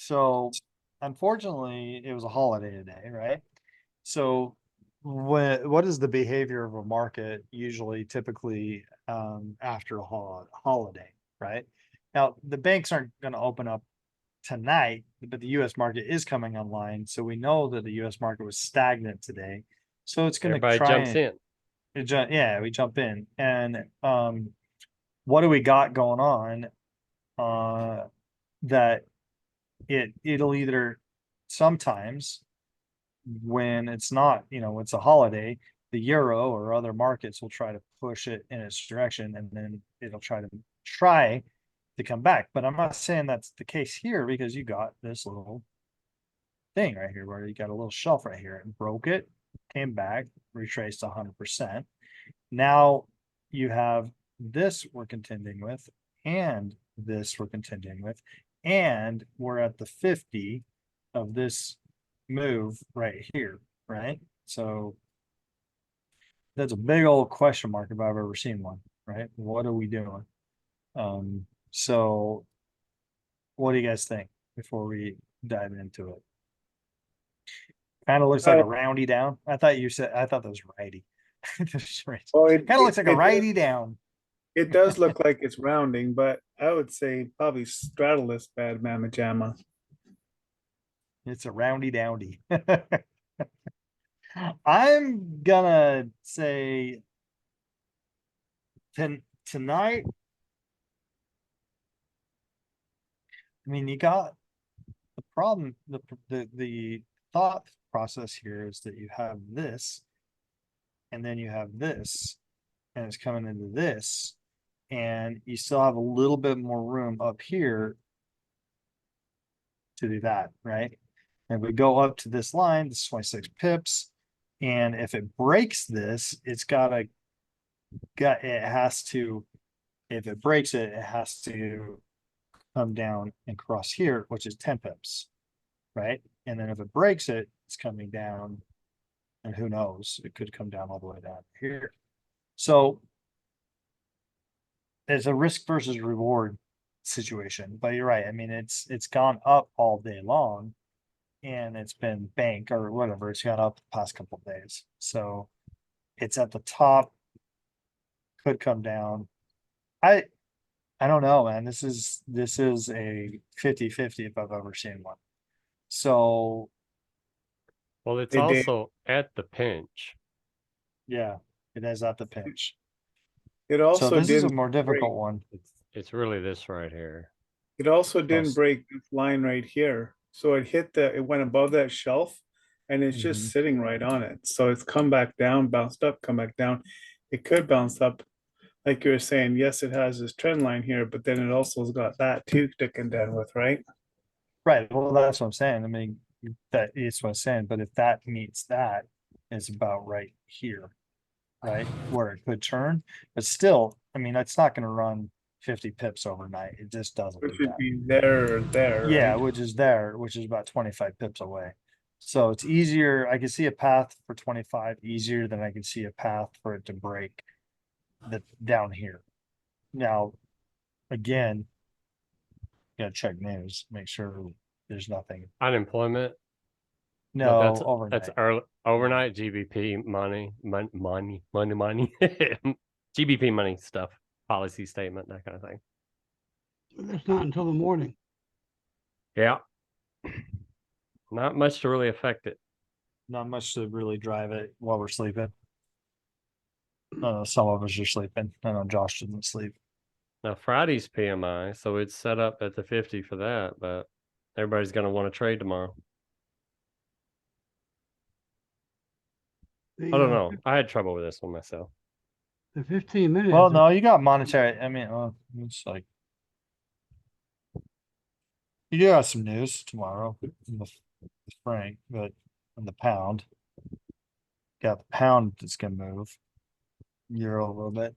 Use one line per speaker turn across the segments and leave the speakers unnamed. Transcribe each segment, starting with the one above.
So unfortunately, it was a holiday today, right? So what is the behavior of a market usually typically after a holiday, right? Now the banks aren't going to open up tonight, but the US market is coming online. So we know that the US market was stagnant today. So it's going to
Everybody
try
jumps
and
in.
yeah, we jump in. And what do we got going on? That it'll either sometimes when it's not, it's a holiday, the euro or other markets will try to push it in its direction and then it'll try to come back. But I'm not saying that's the case here because you got this little thing right here where you got a little shelf right here and broke it, came back, retraced 100%. Now you have this we're contending with, and this we're contending with, and we're at the 50 of this move right here, right? So that's a big old question mark if I've ever seen one, right? What are we doing? So what do you guys think before we dive into it? Kind of looks like a roundy down. I thought that was righty. Kind
Well,
of looks like a righty down.
it does look like it's rounding, but I would say probably straddle this bad mamma jamma.
It's a roundy downy. I'm gonna say tonight. I mean, you got the problem. The thought process here is that you have this, and then you have this, and it's coming into this, and you still have a little bit more room up here to do that, right? And we go up to this line, this 26 pips, and if it breaks this, it has to, if it breaks it, it has to come down and cross here, which is 10 pips, right? And then if it breaks it, it's coming down, and who knows, it could come down all the way down here. So it's a risk versus reward situation, but you're right. I mean, it's gone up all day long and it's been bank or whatever. It's gone up the past couple of days. So it's at the top, could come down. I don't know, man. This is a 50-50 if I've ever seen one. So
Well, it's
They did.
also at the pinch.
yeah, it is at the pinch.
It
So
also
this is a
didn't
more
break.
difficult one.
It's really this right here.
It also didn't
Yes.
break this line right here. So it went above that shelf and it's
Mhm.
just sitting right on it. So it's come back down, bounced up, come back down. It could bounce up. Like you were saying, yes, it has this trend line here, but then it also has got that too to contend with, right?
Right. Well, that's what I'm saying. I mean, that is what I'm saying. But if that meets that, it's about right here, right? Where it could turn. But still, I mean, it's not going to run 50 pips overnight. It just doesn't
Which
do
would
that.
be there,
Yeah,
right?
which is about 25 pips away. So it's easier. I can see a path for 25 easier than I can see a path for it to break down here. Now, again, gotta check news, make sure there's nothing.
Unemployment. But
No,
that's
overnight.
early, overnight GBP money. GBP money stuff, policy statement, that kind of thing.
That's not until the morning.
Yeah. Not much to really affect it.
Not much to really drive it while we're sleeping. Some of us are sleeping. I know Josh doesn't sleep.
Now Friday's PMI, so it's set up at the 50 for that, but everybody's going to want to trade tomorrow. I don't know. I had trouble with this one myself.
The 15 minutes.
Well, no, you got monetary. I mean, it's like you do have some news tomorrow in the franc, but in the pound, got the pound that's gonna move euro a little bit.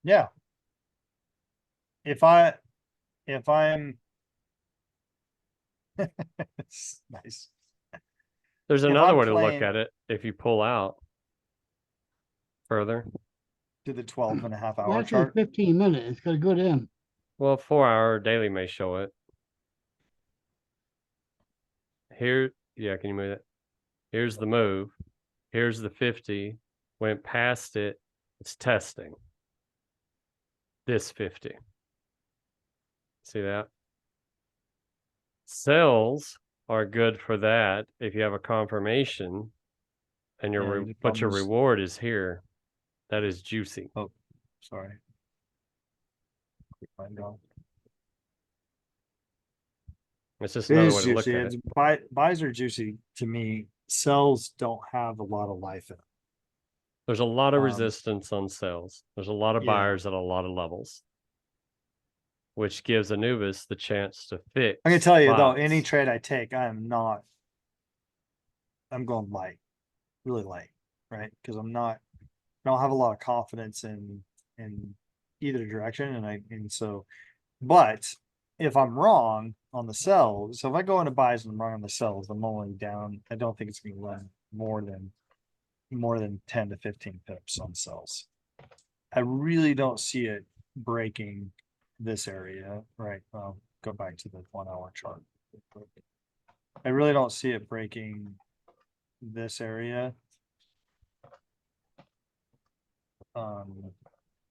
Yeah. If I'm it's nice.
There's
If
another
I'm
way to look
playing-
at it if you pull out further.
To the 12.5 hour
Well, that's a
chart.
15 minute. It's got a good end.
Well, 4 hour daily may show it. here, yeah, can you move that? Here's the move. Here's the 50. Went past it. It's testing. This 50. See that? Sells are good for that if you have a confirmation and your
Yeah,
but your
almost-
reward is here. That is juicy.
Oh, sorry. Mind gone.
It's just
It
another
is
way to look
juicy.
at
It's
it.
buys are juicy to me. Sells don't have a lot of life in them.
There's a lot of
Um,
resistance on sells. There's a lot of
yeah.
buyers at a lot of levels, which gives Anubis the chance to fix.
I can tell you though, any
spots.
trade I take, I'm going light, really light, right? Because I don't have a lot of confidence in either direction, and so, but if I'm wrong on the sells, so if I go into buys and I'm wrong on the sells, I'm only down. I don't think it's going to run more than 10 to 15 pips on sells. I really don't see it breaking this area, right? Go back to the 1 hour chart. I really don't see it breaking this area.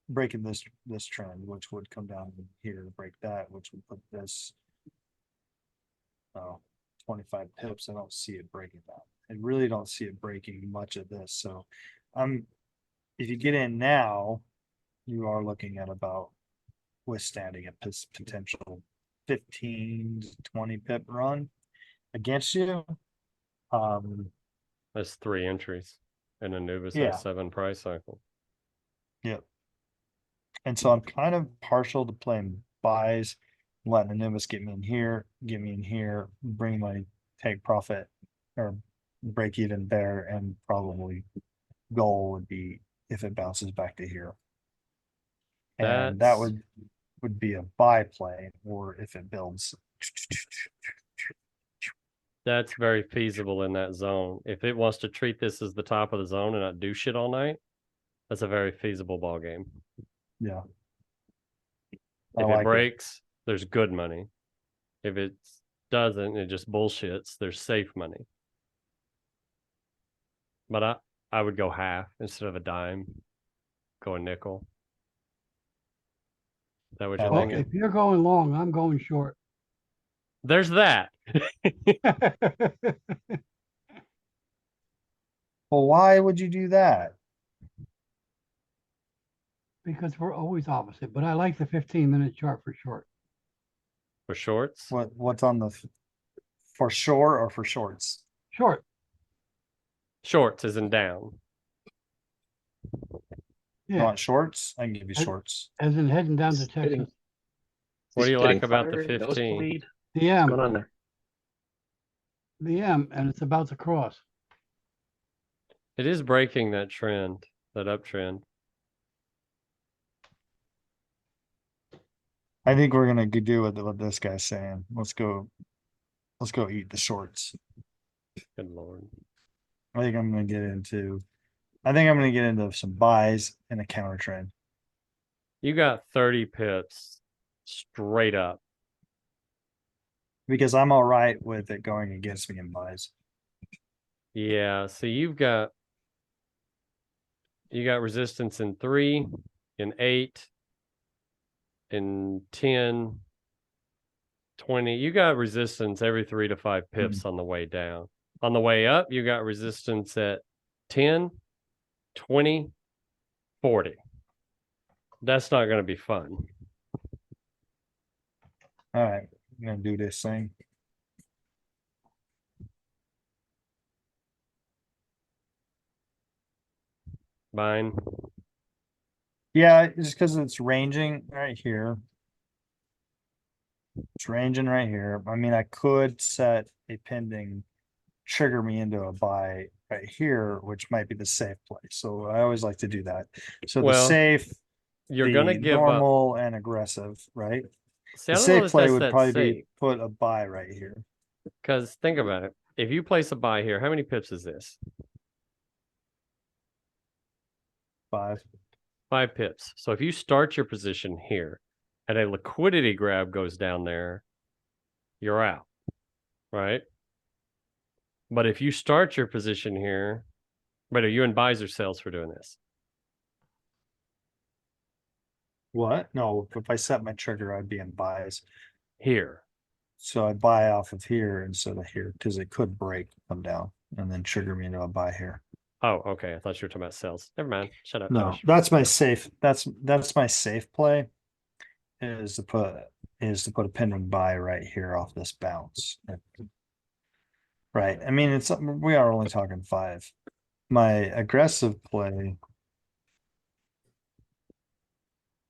Breaking this trend, which would come down here to break that, which would put this 25 pips. I don't see it breaking that. I really don't see it breaking much of this. So if you get in now, you are looking at about withstanding a potential 15 to 20 pip run against you.
That's 3 entries, and Anubis
Yeah.
has 7 price cycle.
Yep. And so I'm kind of partial to playing buys, letting Anubis get me in here, bring my take profit or break even there, and probably goal would be if it bounces back to here. And that
That's-
would be a buy play, or if it builds.
That's very feasible in that zone. If it wants to treat this as the top of the zone and not do shit all night, that's a very feasible ball game.
Yeah.
If
like
it breaks, there's good money. If it doesn't, it just bullshits, there's safe money. But I would go half instead of a dime. Go a nickel. Is that what you're
Well,
thinking?
If you're going long, I'm going short.
There's that.
Well, why would you do that?
Because we're always opposite, but I like the 15-minute chart for short.
For shorts?
What's on the for sure or for shorts?
Short.
Shorts isn't down.
You
Yeah,
want shorts? I can give you
I-
shorts.
as in heading down to
Hitting-
Texas.
What do you
Getting
like about the
fire,
15?
nosebleed.
The
What's
M,
going on there?
the M, and it's about to cross.
It is breaking that trend, that uptrend.
I think we're gonna do what this guy's saying. Let's go eat the shorts.
Good lord.
I think I'm gonna get into some buys and a counter trend.
You got 30 pips straight up.
Because I'm all right with it going against me in buys.
Yeah, so you got resistance in 3, in 8, in 10, 20. You got resistance every 3 to 5 pips on the way down. On the way up, you got resistance at 10, 20, 40. That's not going to be fun.
All right, I'm gonna do this thing.
Mine.
Yeah, just because it's ranging right here. It's ranging right here. I mean, I could set a pending, trigger me into a buy right here, which might be the safe play. So I always like to do that. So the
Well,
safe,
You're
the
going to give up.
normal and aggressive, right?
See, I
The
don't know
safe
that
play
that's
would
that
probably
safe.
be put a buy right here.
Because think about it. If you place a buy here, how many pips is this?
5.
5 pips. So if you start your position here and a liquidity grab goes down there, you're out, right? But if you start your position here, wait, are you in buys or sells for doing this?
What? No, if I set my trigger, I'd be in buys.
Here.
So I buy off of here instead of here because it could break, come down, and then trigger me into a buy here.
Oh, okay. I thought you were talking about sells. Never mind. Shut up.
No,
finish.
that's my safe. That's my safe play. Is to put a pending buy right here off this bounce. Right. I mean, we are only talking 5. My aggressive play.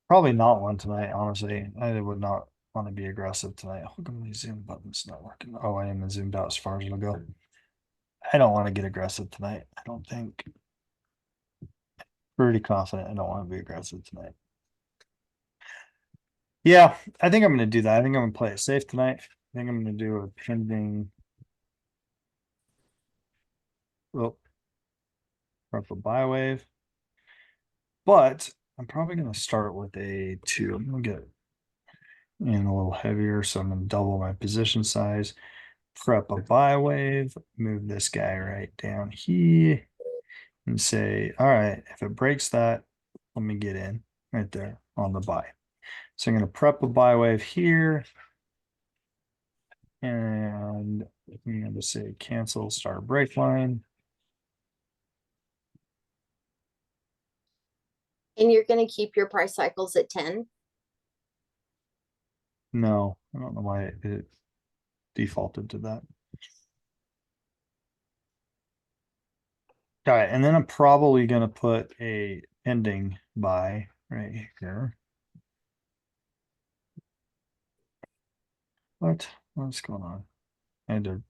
Probably not one tonight, honestly. I would not want to be aggressive tonight. How come my zoom button's not working? Oh, I am zoomed out as far as it'll go. I don't want to get aggressive tonight. I don't think. Pretty confident I don't want to be aggressive tonight. Yeah, I think I'm going to do that. I think I'm going to play it safe tonight. I think I'm going to do a pending. Well, up a buy wave. But I'm probably going to start with a 2. I'm going to get in a little heavier, so I'm going to double my position size. Prep a buy wave, move this guy right down here and say, all right, if it breaks that, let me get in right there on the buy. So I'm going to prep a buy wave here. And I'm going to say cancel, start break line.
And you're going to keep your price cycles at 10?
No, I don't know why it defaulted to that. All right, and then I'm probably going to put a pending buy right here. What's going on? I had to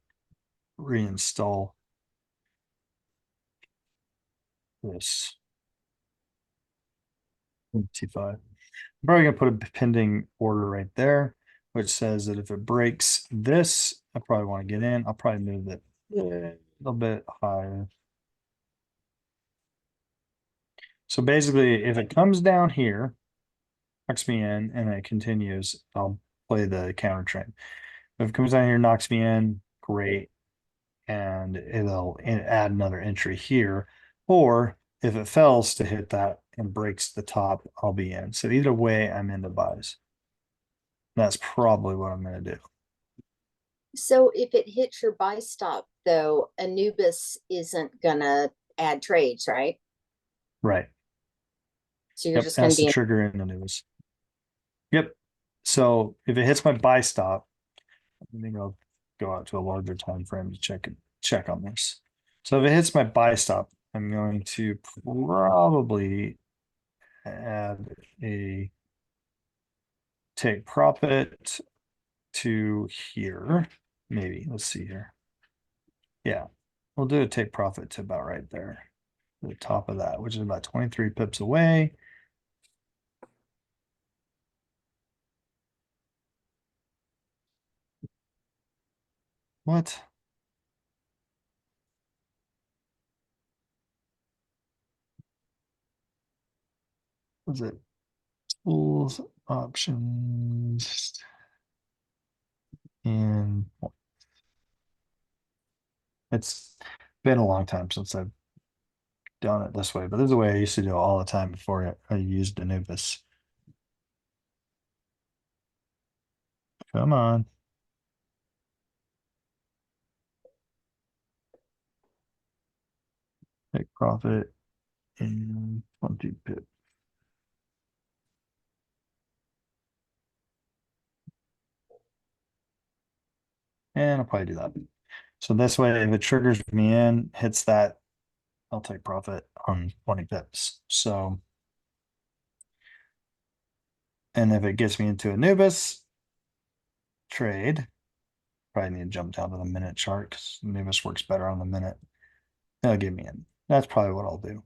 reinstall this. T5. I'm probably gonna put a pending order right there, which says that if it breaks this, I probably want to get in. I'll probably move it a little bit higher. So basically, if it comes down here, knocks me in, and it continues, I'll play the counter trend. If it comes down here, knocks me in, great. And it'll add another entry here. Or if it fails to hit that and breaks the top, I'll be in. So either way, I'm into buys. That's probably what I'm going to do.
So if it hits your buy stop, though, Anubis isn't going to add trades, right?
Right.
So you're
Yep,
just going
that's
to
the
be in.
trigger in the news. Yep. So if it hits my buy stop, I think I'll go out to a larger time frame to check on this. So if it hits my buy stop, I'm going to probably add a take profit to here. Maybe. Let's see here. Yeah. We'll do a take profit to about right there. The top of that, which is about 23 pips away. What? Was it? Tools, options, and it's been a long time since I've done it this way, but this is the way I used to do it all the time before I used Anubis. Come on. Take profit and 20 pips. And I'll probably do that. So this way, if it triggers me in, hits that, I'll take profit on 20 pips. So, and if it gets me into Anubis trade, probably need to jump down to the minute chart because Anubis works better on the minute. That'll get me in. That's probably what I'll do.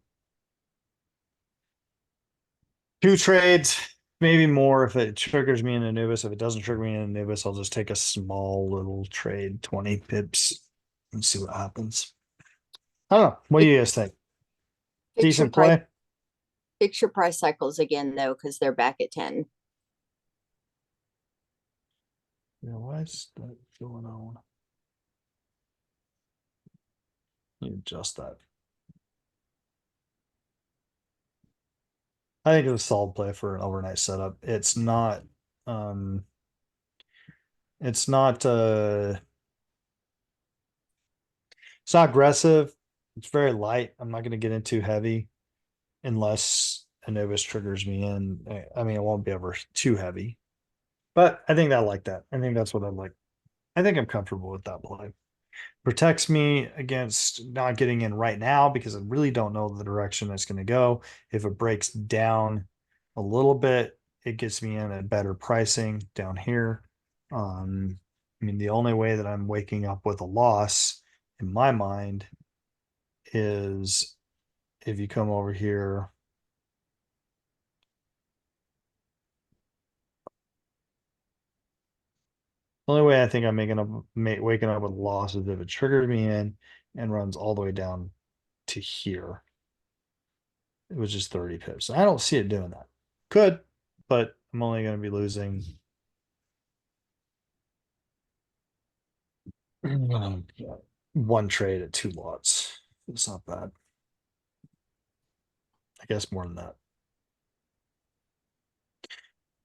2 trades, maybe more if it triggers me in Anubis. If it doesn't trigger me in Anubis, I'll just take a small little trade, 20 pips, and see what happens. I don't know. What do you guys think?
Fix your
Decent play?
Fix your price cycles again, though, because they're back at 10.
Yeah, what's that going on? You adjust that. I think it's a solid play for an overnight setup. It's not it's not it's not aggressive. It's very light. I'm not gonna get into heavy unless a novice triggers me in. I mean, it won't be ever too heavy. But I think I like that. I think that's what I like. I think I'm comfortable with that play. Protects me against not getting in right now because I really don't know the direction it's going to go. If it breaks down a little bit, it gets me in at better pricing down here. I mean, the only way that I'm waking up with a loss in my mind is if you come over here. The only way I think I'm waking up with a loss is if it triggers me in and runs all the way down to here. It was just 30 pips. I don't see it doing that. Could, but I'm only going to be losing. One trade at 2 lots. It's not bad. I guess more than that.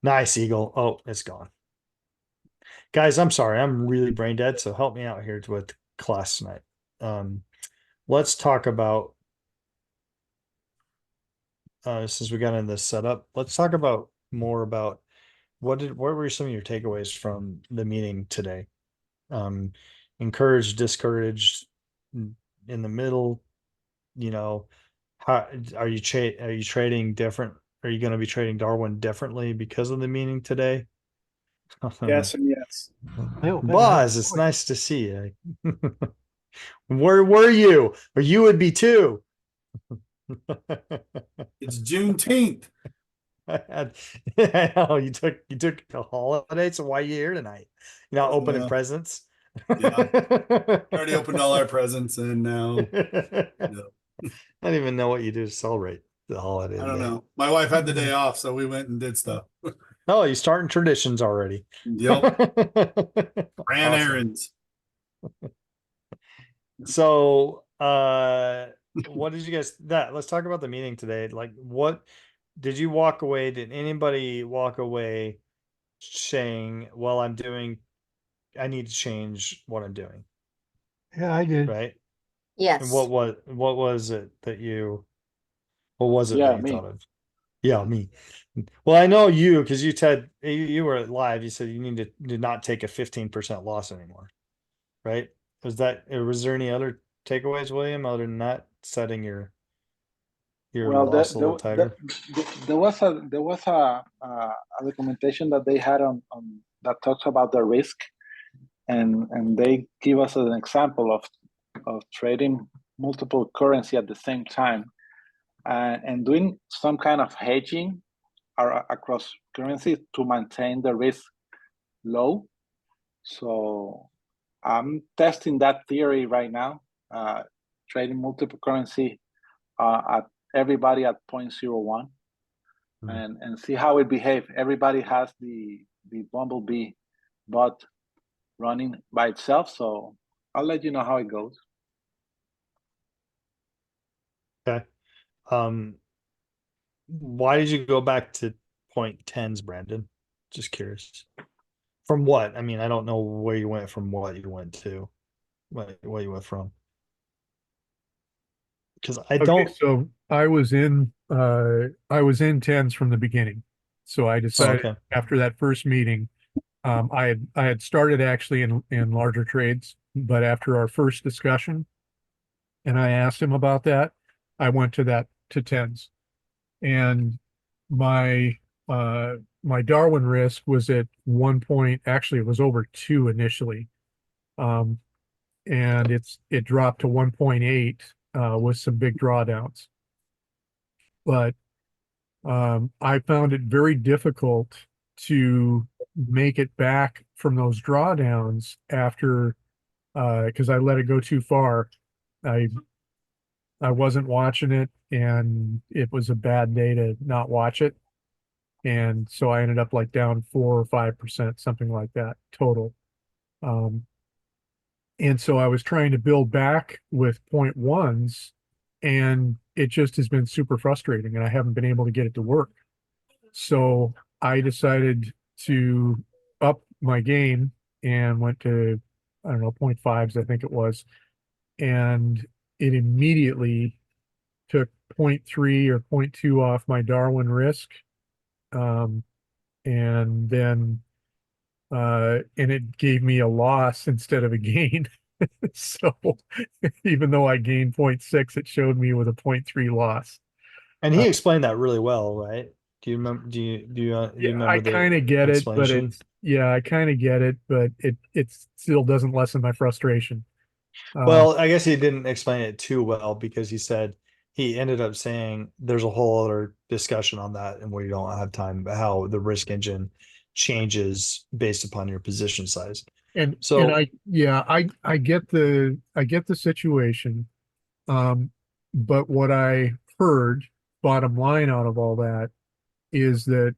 Nice, Eagle. Oh, it's gone. Guys, I'm sorry. I'm really brain dead, so help me out here with class tonight. Let's talk about since we got in this setup, let's talk about more about what were some of your takeaways from the meeting today? Encouraged, discouraged, in the middle, you know, how are you trading different? Are you going to be trading Darwin differently because of the meeting today?
Yes and yes.
Boz, it's nice to see you. Where were you? Or you would be too.
It's Juneteenth.
I know you took a holiday, so why are you here tonight? You're not opening
Well,
presents.
yeah. Already opened all our presents, and now
I don't even know what you do to celebrate the holiday.
I don't
today.
know. My wife had the day off, so we went and did stuff.
Oh, you starting traditions already.
Yep. Ran
Awesome.
errands.
So, what did you guys let's talk about the meeting today. Like, what did you walk away? Did anybody walk away saying, well, I need to change what I'm doing?
Yeah, I did.
Right.
Yes.
And what was it that you
Yeah, me.
thought of? Yeah, me. Well, I know you because you said you were live. You said you did not take a 15% loss anymore, right? Was there any other takeaways, William, other than that, setting your
Well,
loss a little tighter?
there was a documentation that they had on that talks about the risk, and they give us an example of trading multiple currency at the same time, and doing some kind of hedging across currencies to maintain the risk low. So I'm testing that theory right now, trading multiple currency at everybody at 0.01 and see how it behaves. Everybody has the Bumblebee bot running by itself, so I'll let you know how it goes.
Okay. Why did you go back to 0.10s, Brandon? Just curious. From what? I mean, I don't know where you went from what you went to. What you went from. Because I don't.
So I was in tens from the beginning. So I decided after that first meeting, I had started actually in larger trades, but after our first discussion, and I asked him about that, I went to tens, and my Darwin risk was at 1 point. Actually, it was over 2 initially, and it dropped to 1.8 with some big drawdowns. But I found it very difficult to make it back from those drawdowns after because I let it go too far. I wasn't watching it, and it was a bad day to not watch it. And so I ended up like down 4 or 5%, something like that total. And so I was trying to build back with point ones, and it just has been super frustrating, and I haven't been able to get it to work. So I decided to up my game and went to, I don't know, point fives, I think it was. And it immediately took point three or point two off my Darwin risk. And then and it gave me a loss instead of a gain. So even though I gained 0.6, it showed me with a 0.3 loss.
And he explained that really well, right? Do you remember? Do you
Yeah,
remember
I
the
kind of get it, but
explanation?
I kind of get it, but it still doesn't lessen my frustration.
Well, I guess he didn't explain it too well because he said he ended up saying there's a whole other discussion on that, and we don't have time, but how the risk engine changes based upon your position size.
And
So
I get the situation. But what I heard, bottom line out of all that, is that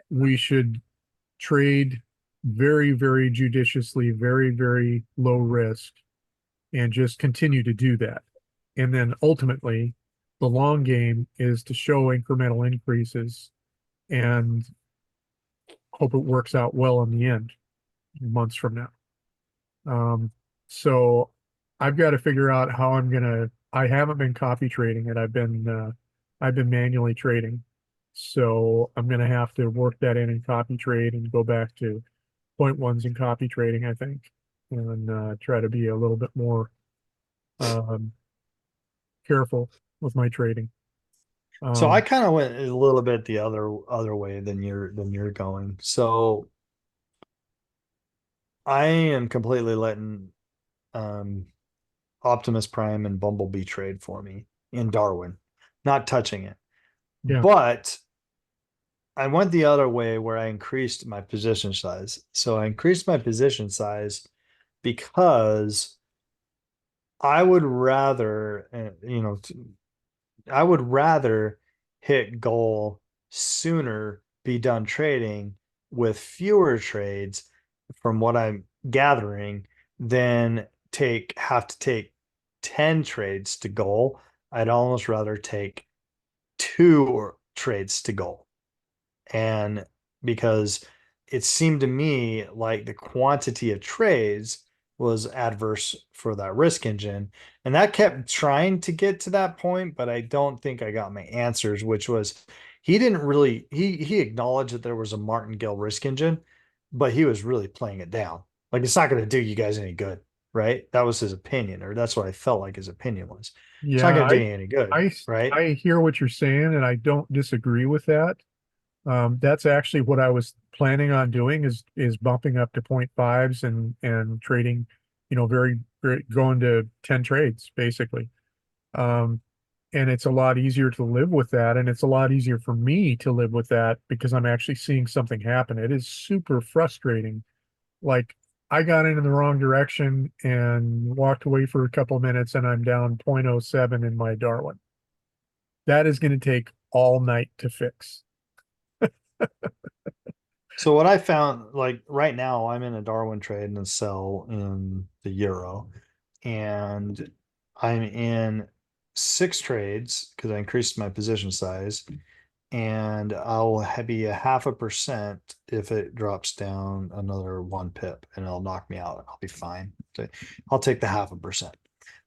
we should trade very, very judiciously, very, very low risk, and just continue to do that. And then ultimately, the long game is to show incremental increases and hope it works out well in the end, months from now. So I've got to figure out how I haven't been copy trading it. I've been manually trading. So I'm gonna have to work that in copy trade and go back to point ones in copy trading, I think, and try to be a little bit more um, careful with my trading.
so I kind of went a little bit the other way than you're going. So I am completely letting um Optimus Prime and Bumblebee trade for me in Darwin, not touching it.
Yeah.
But I went the other way where I increased my position size. So I increased my position size because I would rather, I would rather hit goal sooner, be done trading with fewer trades from what I'm gathering than have to take 10 trades to goal. I'd almost rather take 2 trades to goal. And because it seemed to me like the quantity of trades was adverse for that risk engine. And that kept trying to get to that point, but I don't think I got my answers, which was he didn't really he acknowledged that there was a martingale risk engine, but he was really playing it down. Like it's not going to do you guys any good, right? That was his opinion, or that's what I felt like his opinion was. It's not
Yeah,
going to do you any good, right?
I hear what you're saying, and I don't disagree with that. That's actually what I was planning on doing is bumping up to point fives and trading, very, very going to 10 trades basically. Um, and it's a lot easier to live with that, and it's a lot easier for me to live with that because I'm actually seeing something happen. It is super frustrating. Like I got in the wrong direction and walked away for a couple of minutes, and I'm down 0.07 in my Darwin. That is going to take all night to fix.
So what I found, like right now, I'm in a Darwin trade and a sell in the euro, and I'm in 6 trades because I increased my position size, and I'll be a 0.5% if it drops down another 1 pip, and it'll knock me out. I'll be fine. So I'll take the 0.5%.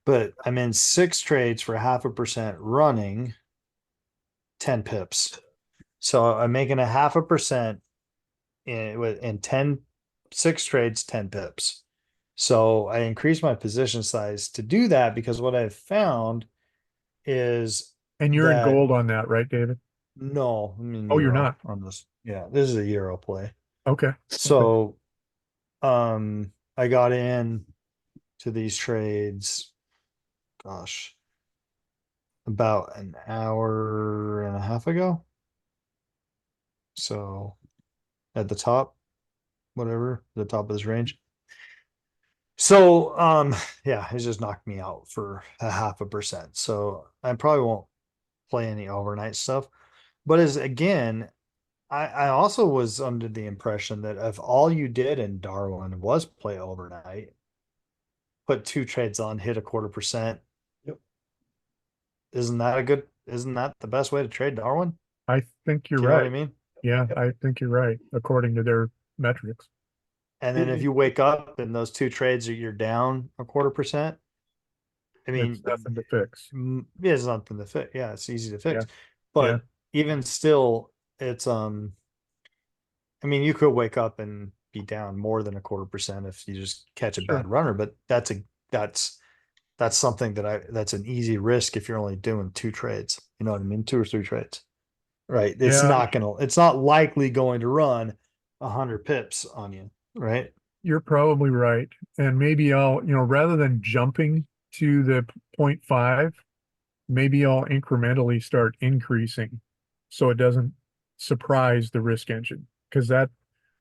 But I'm in 6 trades for 0.5% running 10 pips. So I'm making a 0.5% in 6 trades, 10 pips. So I increased my position size to do that because what I've found is
And you're in
that
gold on that, right, David?
no, I mean
Oh, you're
euro
not.
on this. Yeah, this is a euro play.
Okay.
So I got in to these trades, gosh, about an hour and a half ago. So at the top, whatever, the top of this range. So yeah, it just knocked me out for a 0.5%. So I probably won't play any overnight stuff. But as again, I also was under the impression that if all you did in Darwin was play overnight, put 2 trades on, hit 1/4%.
Yep.
Isn't that the best way to trade Darwin?
I think you're
Do you know what I
right.
mean?
Yeah, I think you're right, according to their metrics.
And then if you wake up and those 2 trades you're down 1/4%, I mean,
It's nothing to fix.
it's nothing to fix. Yeah, it's easy to fix.
Yeah.
But even still, it's I mean, you could wake up and be down more than 1/4% if you just catch a
Sure.
bad runner, but that's something that's an easy risk if you're only doing 2 trades. You know what I mean? 2 or 3 trades. Right. It's not likely going to run 100 pips on you, right?
You're probably right. And maybe I'll, rather than jumping to the 0.5, maybe I'll incrementally start increasing so it doesn't surprise the risk engine. Because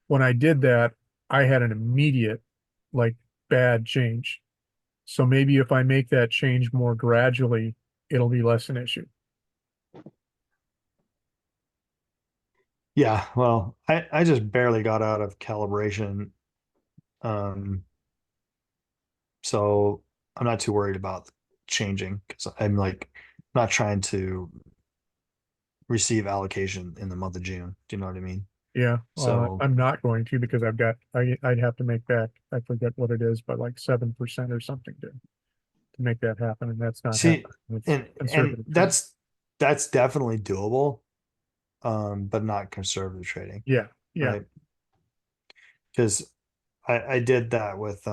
when I did that, I had an immediate, like, bad change. So maybe if I make that change more gradually, it'll be less an issue.
Yeah, well, I just barely got out of calibration. So I'm not too worried about changing because I'm like not trying to receive allocation in the month of June. Do you know what I mean?
Yeah,
So
I'm not going to because I'd have to make back, I forget what it is, but like 7% or something to make that happen, and that's not
see,
happening. It's
and
conservative trading.
that's definitely doable, but not conservative trading.
Yeah,
right? Because I did that with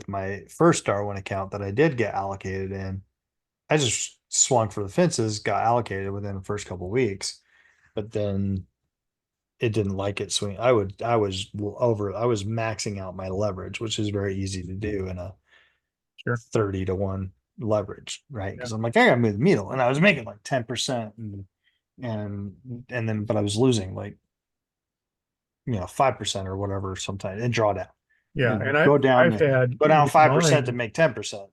my first Darwin account that I did get allocated in. I just swung for the fences, got allocated within the first couple of weeks, but then it didn't like it swing. I was maxing out my leverage, which is very easy to do in a
Sure.
30-to-1 leverage, right?
Yeah.
Because I'm like, I gotta move the needle. And I was making like 10% and then but I was losing like 5% or whatever sometimes in drawdown.
Yeah, and
go down
I've had
go down
with
5% to
mine,
make 10%,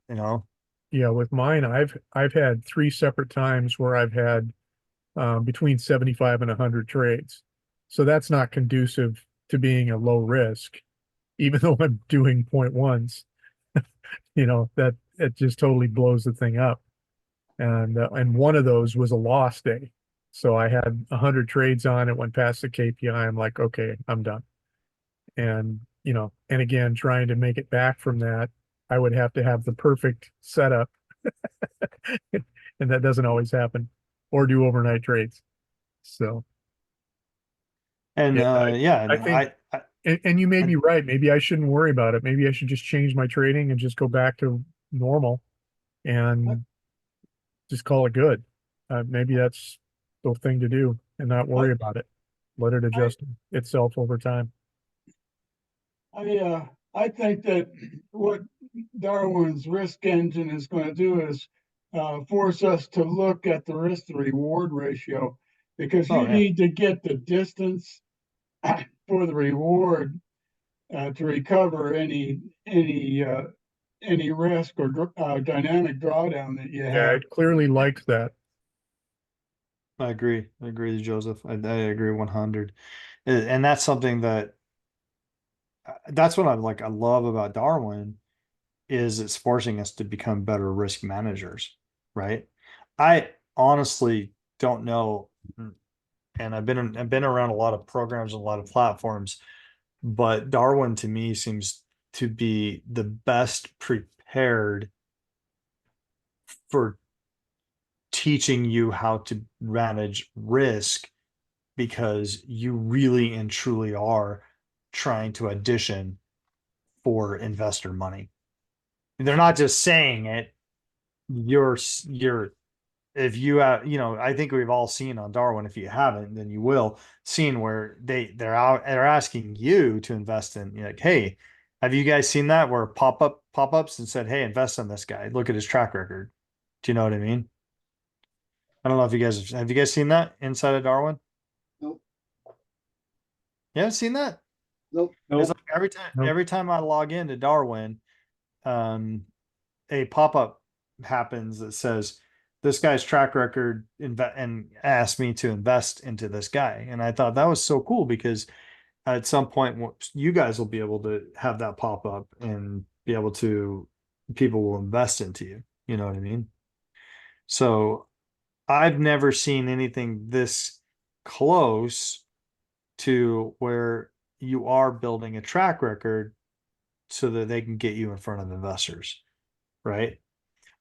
yeah, with mine, I've had 3 separate times where I've had between 75 and 100 trades. So that's not conducive to being a low risk, even though I'm doing 0.1s. That it just totally blows the thing up. And one of those was a loss day. So I had 100 trades on it, went past the KPI. I'm like, okay, I'm done. And and again, trying to make it back from that, I would have to have the perfect setup, and that doesn't always happen, or do overnight trades. So,
and
I think, and you may be right. Maybe I shouldn't worry about it. Maybe I should just change my trading and just go back to normal and just call it good. Maybe that's the thing to do and not worry about it. Let it adjust itself over time.
I think that what Darwin's risk engine is going to do is force us to look at the risk to reward ratio, because you need to get the distance for the reward to recover any risk or dynamic drawdown that you have.
Yeah, it clearly likes that.
I agree with you, Joseph. I agree 100. And that's something that's what I love about Darwin is it's forcing us to become better risk managers, right? I honestly don't know, and I've been around a lot of programs and a lot of platforms, but Darwin to me seems to be the best prepared for teaching you how to manage risk, because you really and truly are trying to audition for investor money. They're not just saying it. If you I think we've all seen on Darwin, if you haven't, then you will, seen where they're asking you to invest in, like, hey, have you guys seen that where pop-ups and said, hey, invest in this guy, look at his track record. Do you know what I mean? I don't know if you guys have you guys seen that inside of Darwin?
Nope.
You haven't seen that?
Nope.
It's like every time I log into Darwin, a pop-up happens that says this guy's track record and asked me to invest into this guy. And I thought that was so cool because at some point, you guys will be able to have that pop up and be able to, people will invest into you. You know what I mean? So I've never seen anything this close to where you are building a track record so that they can get you in front of investors, right?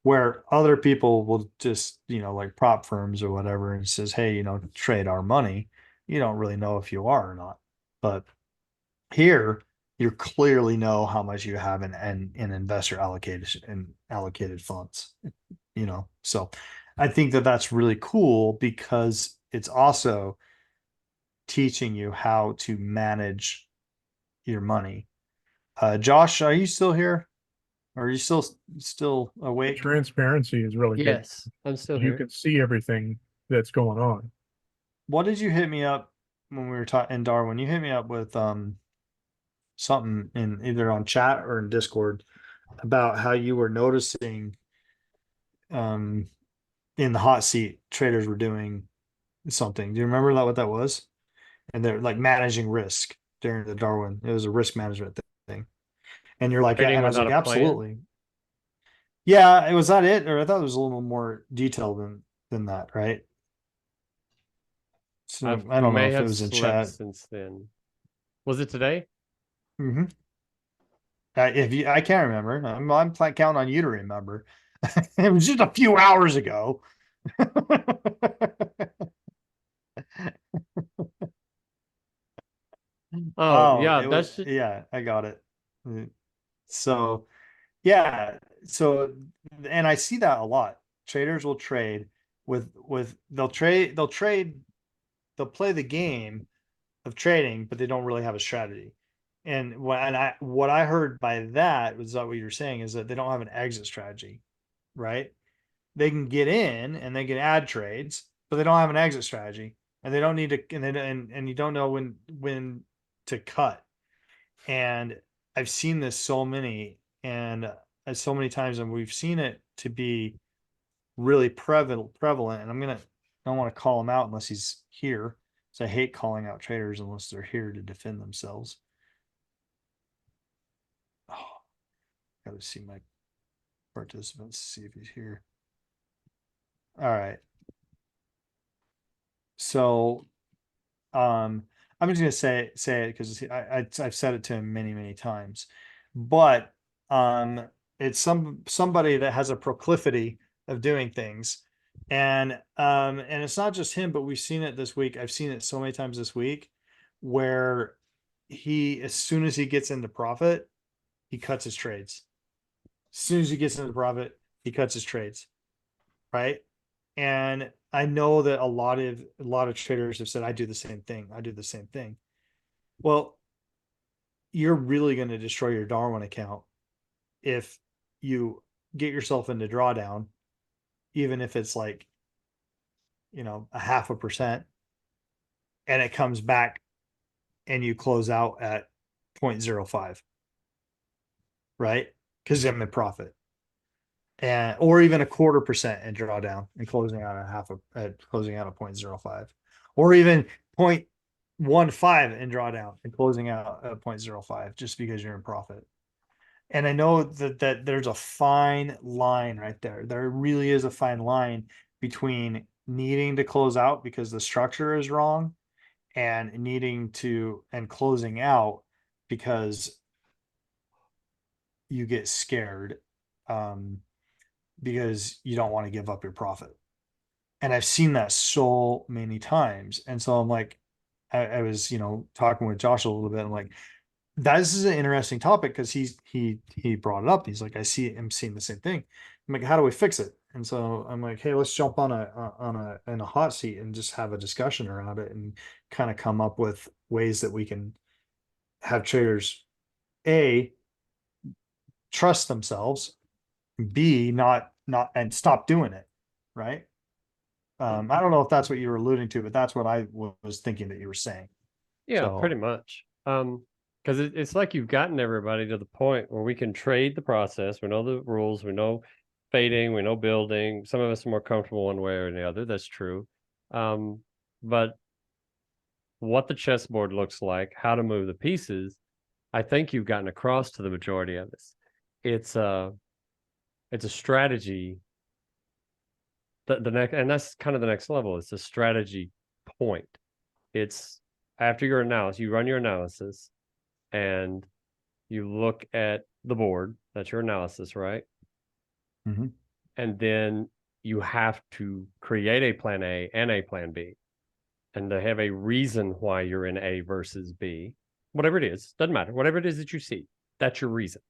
Where other people will just, like prop firms or whatever, and says, hey, trade our money. You don't really know if you are or not. But here, you clearly know how much you have in investor allocated funds, So I think that that's really cool because it's also teaching you how to manage your money. Josh, are you still here? Are you still awake?
Transparency is really good.
Yes, I'm still
You
here.
can see everything that's going on.
What did you hit me up when we were talking in Darwin? You hit me up with something in either on chat or in Discord about how you were noticing in the hot seat traders were doing something. Do you remember what that was? And they're like managing risk during the Darwin. It was a risk management thing. And you're like,
Trading
and I was
without
like,
a plan?
absolutely. Yeah, was that it? Or I thought it was a little more detailed than that, right? So I don't know
may
if it
have
was in
slept
chat.
since then. Was it today?
Mm-hmm. I can't remember. I'm counting on you to remember. It was just a few hours ago.
Oh, yeah,
it was,
that's just,
yeah, I got it. So yeah, so and I see that a lot. Traders will trade they'll play the game of trading, but they don't really have a strategy. And what I heard by that was that what you're saying is that they don't have an exit strategy, right? They can get in and they can add trades, but they don't have an exit strategy, and they don't need to, and you don't know when to cut. And I've seen this so many times, and we've seen it to be really prevalent. And I don't want to call him out unless he's here. So I hate calling out traders unless they're here to defend themselves. Oh, gotta see my participants, see if he's here. All right. So I'm just gonna say it because I've said it to him many times. But it's somebody that has a proclivity of doing things. And it's not just him, but we've seen it this week. I've seen it so many times this week where as soon as he gets into profit, he cuts his trades. As soon as he gets into profit, he cuts his trades. Right. And I know that a lot of traders have said, I do the same thing. I do the same thing. Well, you're really going to destroy your Darwin account if you get yourself into drawdown, even if it's like, a 0.5%, and it comes back and you close out at 0.05, right? Because I'm in profit. Or even 0.25% in drawdown and closing out closing out at 0.05, or even 0.15 in drawdown and closing out at 0.05, just because you're in profit. And I know that there's a fine line right there. There really is a fine line between needing to close out because the structure is wrong and closing out because you get scared. Because you don't want to give up your profit. And I've seen that so many times. And so I'm like, I was, talking with Josh a little bit. I'm like, this is an interesting topic because he brought it up. He's like, I'm seeing the same thing. I'm like, how do we fix it? And so I'm like, hey, let's jump in a hot seat and just have a discussion around it and kind of come up with ways that we can have traders trust themselves, B, not and stop doing it, right? I don't know if that's what you were alluding to, but that's what I was thinking that you were saying.
Yeah, pretty much. Because it's like you've gotten everybody to the point where we can trade the process. We know the rules. We know fading. We know building. Some of us are more comfortable one way or the other. That's true. But what the chessboard looks like, how to move the pieces, I think you've gotten across to the majority of this. It's a strategy. The next, and that's kind of the next level. It's a strategy point. It's after your analysis, you run your analysis, and you look at the board. That's your analysis, right?
Mhm.
And then you have to create a plan A and a plan B, and to have a reason why you're in A versus B, whatever it is, doesn't matter. Whatever it is that you see, that's your reason.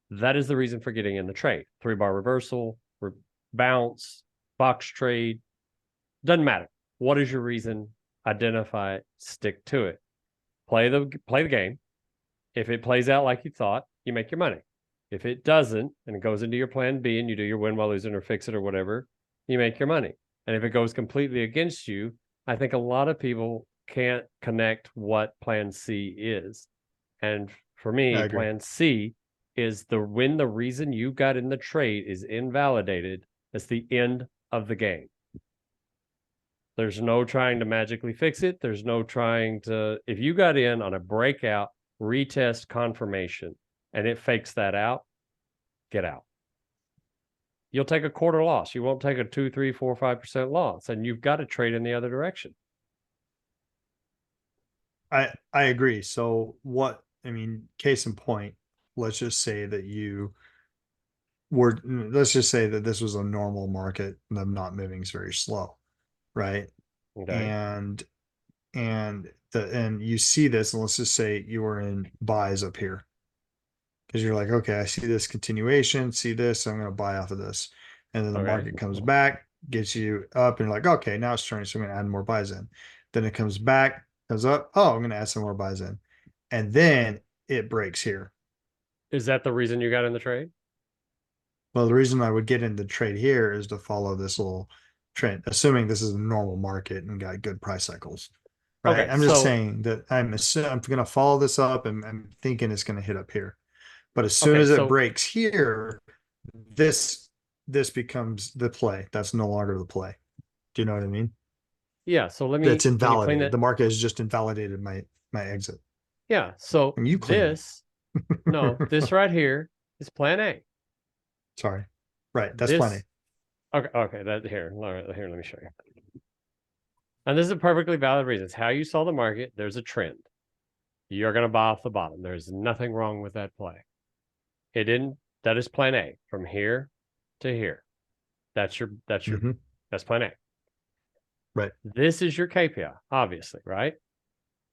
That is the reason for getting in the trade. 3-bar reversal, bounce, box trade, doesn't matter. What is your reason? Identify it, stick to it. Play the game. If it plays out like you thought, you make your money. If it doesn't, and it goes into your plan B and you do your win while losing or fix it or whatever, you make your money. And if it goes completely against you, I think a lot of people can't connect what plan C is. And for me, plan C is when the reason you got in the trade is invalidated, it's the end of the game. There's no trying to magically fix it. There's no trying to, if you got in on a breakout, retest confirmation, and it fakes that out, get out. You'll take a quarter loss. You won't take a 2, 3, 4, 5% loss, and you've got to trade in the other direction.
I agree. So case in point, let's just say that let's just say that this was a normal market, them not moving is very slow, right?
Okay.
And you see this, and let's just say you were in buys up here. Because you're like, okay, I see this continuation, see this, so I'm going to buy off of this. And then the market comes back, gets you up, and you're like, okay, now it's turning, so I'm going to add more buys in. Then it comes back, comes up, oh, I'm going to add some more buys in. And then it breaks here.
Is that the reason you got in the trade?
Well, the reason I would get in the trade here is to follow this little trend, assuming this is a normal market and got good price cycles. Right.
Okay,
I'm just saying that I'm going to follow this up, and I'm thinking it's going to hit up here. But as soon as it breaks here, this becomes the play. That's no longer the play. Do you know what I mean?
Yeah. So let me.
That's invalidated. The market has just invalidated my exit.
Yeah. So
and you
this right here is plan A.
Sorry. Right. That's plan A.
Okay. Here, let me show you. And this is a perfectly valid reason. It's how you saw the market. There's a trend. You're going to buy off the bottom. There's nothing wrong with that play. That is plan A from here to here. That's plan A.
Right.
This is your KPI, obviously, right?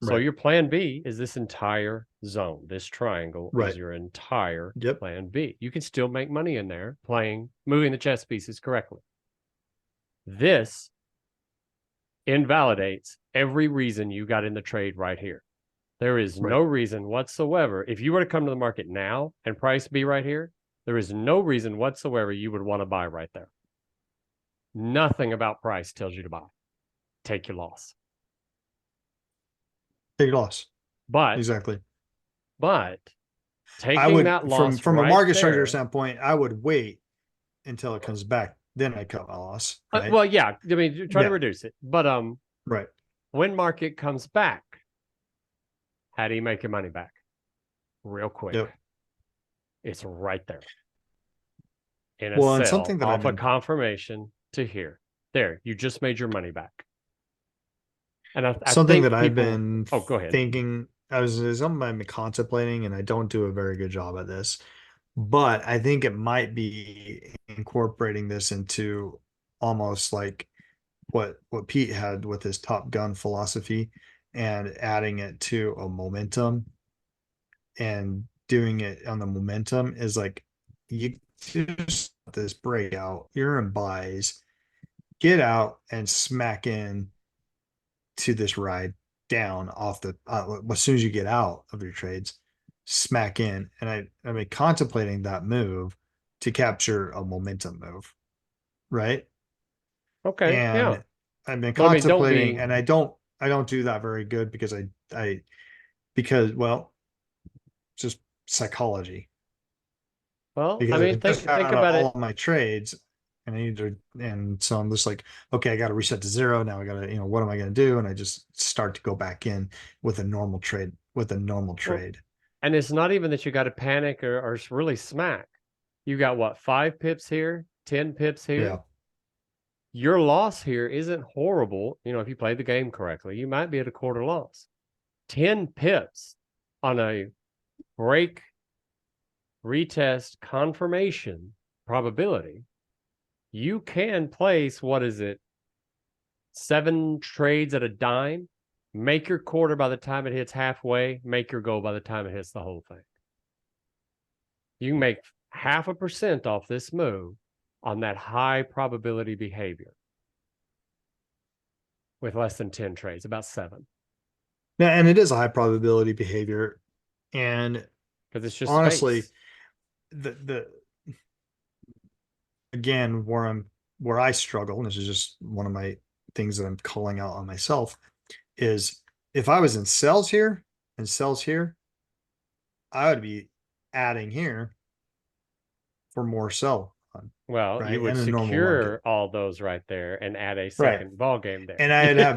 So your plan B is this entire zone. This triangle is your entire plan B. You can still make money in there moving the chess pieces correctly. This invalidates every reason you got in the trade right here. There is no reason whatsoever. If you were to come to the market now and price be right here, there is no reason whatsoever you would want to buy right there. Nothing about price tells you to buy. Take your loss.
Take your loss.
But taking that loss
from a market structure standpoint, I would wait until it comes back. Then I cut my loss. Right?
Well, yeah. I mean, try to reduce it. But when market comes back, how do you make your money back? Real quick. It's right there. In a sell, something that off a confirmation to here. There, you just made your money back. And something that I've been
thinking, something I've been contemplating, and I don't do a very good job at this, but I think it might be incorporating this into almost like what Pete had with his Top Gun philosophy, and adding it to a momentum, and doing it on the momentum is like, you just this breakout, you're in buys, get out and smack in to this ride down off the as soon as you get out of your trades, smack in. And I've been contemplating that move to capture a momentum move, right?
Okay.
And I've been contemplating, and I don't do that very good because just psychology.
Well, because think about
all of my trades, and I need to, and so I'm just like, okay, I got to reset to 0. Now I got to, what am I going to do? And I just start to go back in with a normal trade,
And it's not even that you got to panic or really smack. You got what, 5 pips here, 10 pips here?
Yeah.
Your loss here isn't horrible. If you played the game correctly, you might be at a quarter loss. 10 pips on a break, retest, confirmation probability. You can place, 7 trades at a dime, make your quarter by the time it hits halfway, make your goal by the time it hits the whole thing. You can make 0.5% off this move on that high probability behavior with less than 10 trades, about 7.
Yeah, and it is a high probability behavior. And
because it's just
honestly,
space.
the again, where I struggle, and this is just one of my things that I'm calling out on myself, is if I was in sells here and sells here, I would be adding here for more sell.
Well,
right?
you would
In a normal
secure
market.
all those right there and add a second ball game there.
And I'd have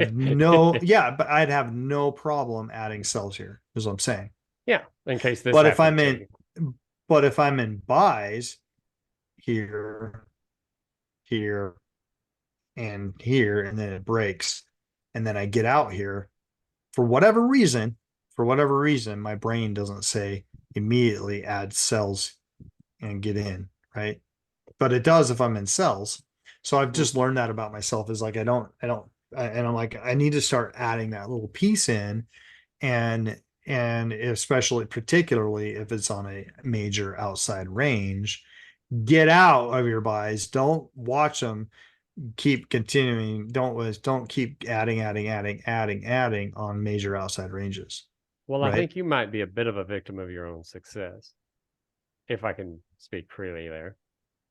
but I'd have no problem adding sells here, is what I'm saying.
Yeah, in case this
But if
happened
I'm in buys here, and here, and then it breaks, and then I get out here, for whatever reason, my brain doesn't say immediately add sells and get in, right? But it does if I'm in sells. So I've just learned that about myself, is like, and I'm like, I need to start adding that little piece in, and particularly if it's on a major outside range, get out of your buys. Don't watch them keep continuing. Don't keep adding on major outside ranges.
Well, I think you might be a bit of a victim of your own success, if I can speak freely there.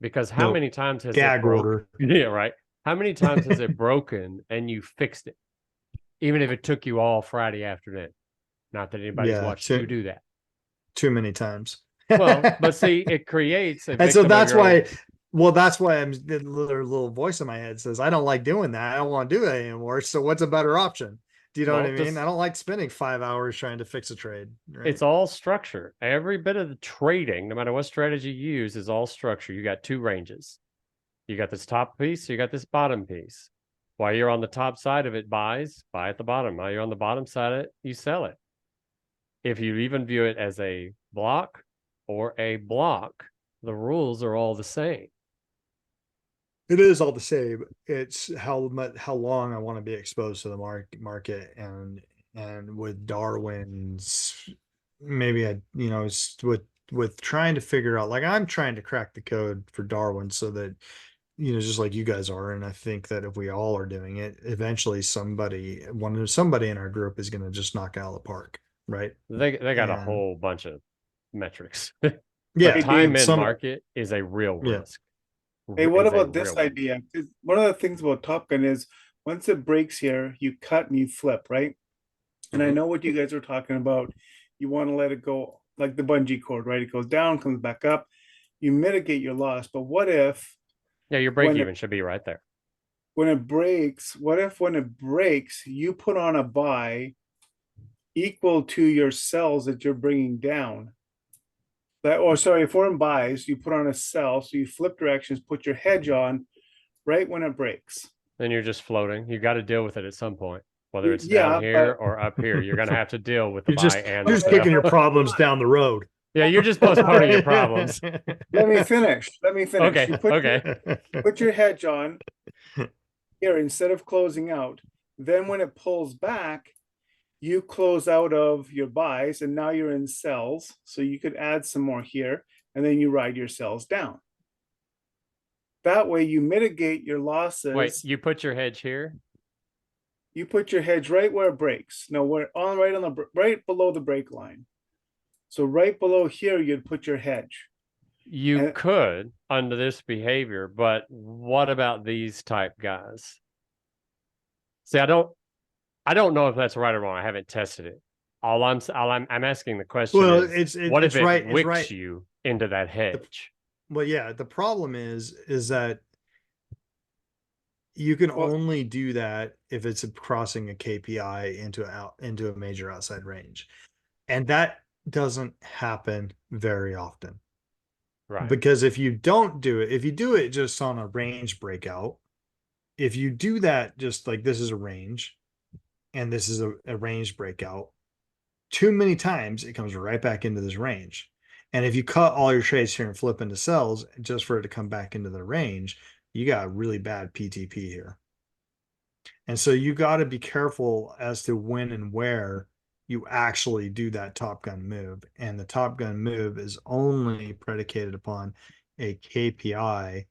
Because how many times has it broken? Yeah, right. How many times has it broken and you fixed it? Even if it took you all Friday afternoon. Not that anybody's watched you do that.
Too many times.
Well, but see, it creates a
and so that's why I'm the little voice in my head says, I don't like doing that. I don't want to do that anymore. So what's a better option? Do you know what I mean? I don't like spending 5 hours trying to fix a trade. Right?
It's all structure. Every bit of the trading, no matter what strategy you use, is all structure. You got 2 ranges. You got this top piece, you got this bottom piece. While you're on the top side of it, buy at the bottom. While you're on the bottom side of it, you sell it. If you even view it as a block or a block, the rules are all the same.
It is all the same. It's how long I want to be exposed to the market, and with Darwin's, maybe with trying to figure out, like, I'm trying to crack the code for Darwin so that, just like you guys are. And I think that if we all are doing it, eventually somebody in our group is going to just knock it out of the park. Right.
They got a whole bunch of metrics.
Yeah.
Time in market is a real risk.
Hey, what about this idea? One of the things about Top Gun is once it breaks here, you cut and you flip, right? And I know what you guys are talking about. You want to let it go like the bungee cord, right? It goes down, comes back up. You mitigate your loss. But what if?
Yeah, your break even should be right there.
When it breaks, what if when it breaks, you put on a buy equal to your sells that you're bringing down? If we're in buys, you put on a sell, so you flip directions, put your hedge on right when it breaks.
Then you're just floating. You got to deal with it at some point, whether it's down here or up here. You're going to have to deal with the buy and
you're just kicking your problems down the road.
Yeah, you're just postponing your problems.
Let me finish.
Okay.
Put your hedge on here instead of closing out. Then when it pulls back, you close out of your buys, and now you're in sells. So you could add some more here, and then you ride your sells down. That way you mitigate your losses.
Wait, you put your hedge here?
You put your hedge right where it breaks. No, we're right below the break line. So right below here, you'd put your hedge.
You could under this behavior, but what about these type guys? See, I don't know if that's right or wrong. I haven't tested it. I'm asking the question is, what if it wicks you into that hedge?
Well, yeah, the problem is that You can
Well-
only do that if it's crossing a KPI into a major outside range. And that doesn't happen very often.
Right.
Because if you don't do it, if you do it just on a range breakout, if you do that just like this is a range and this is a range breakout, too many times it comes right back into this range. And if you cut all your trades here and flip into sells just for it to come back into the range, you got really bad PTP here. And so you got to be careful as to when and where you actually do that Top Gun move. And the Top Gun move is only predicated upon a KPI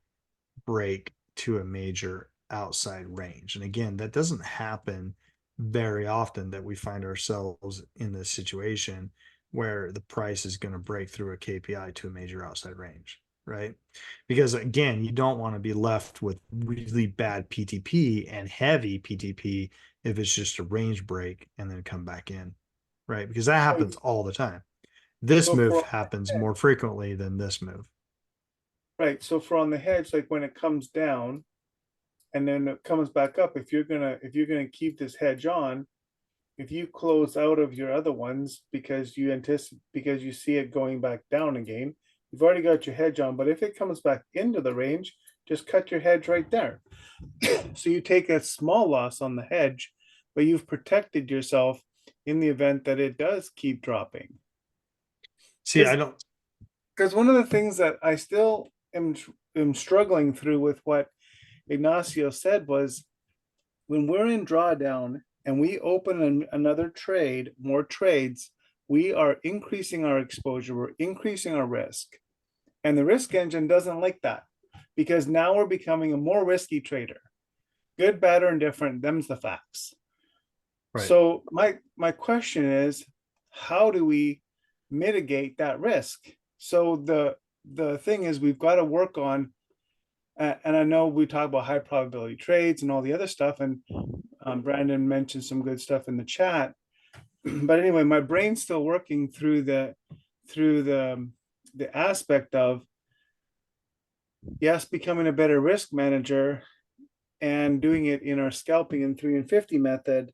break to a major outside range. And again, that doesn't happen very often, that we find ourselves in this situation where the price is going to break through a KPI to a major outside range, right? Because again, you don't want to be left with really bad PTP and heavy PTP if it's just a range break and then come back in, right? Because that happens all the time. This
So
move
for-
happens more frequently than this move.
Right. So for on the hedge, like when it comes down and then it comes back up, if you're gonna keep this hedge on, if you close out of your other ones because you see it going back down again, you've already got your hedge on. But if it comes back into the range, just cut your hedge right there. So you take a small loss on the hedge, but you've protected yourself in the event that it does keep dropping.
See, I don't.
Because one of the things that I still am struggling through with what Ignacio said was, when we're in drawdown and we open another trade, more trades, we are increasing our exposure, we're increasing our risk. And the risk engine doesn't like that, because now we're becoming a more risky trader. Good, bad, or indifferent, them's the facts.
Right.
So my question is, how do we mitigate that risk? So the thing is, we've got to work on, and I know we talk about high probability trades and all the other stuff, and Brandon mentioned some good stuff in the chat. But anyway, my brain's still working through the aspect of, yes, becoming a better risk manager and doing it in our scalping and 3 and 50 method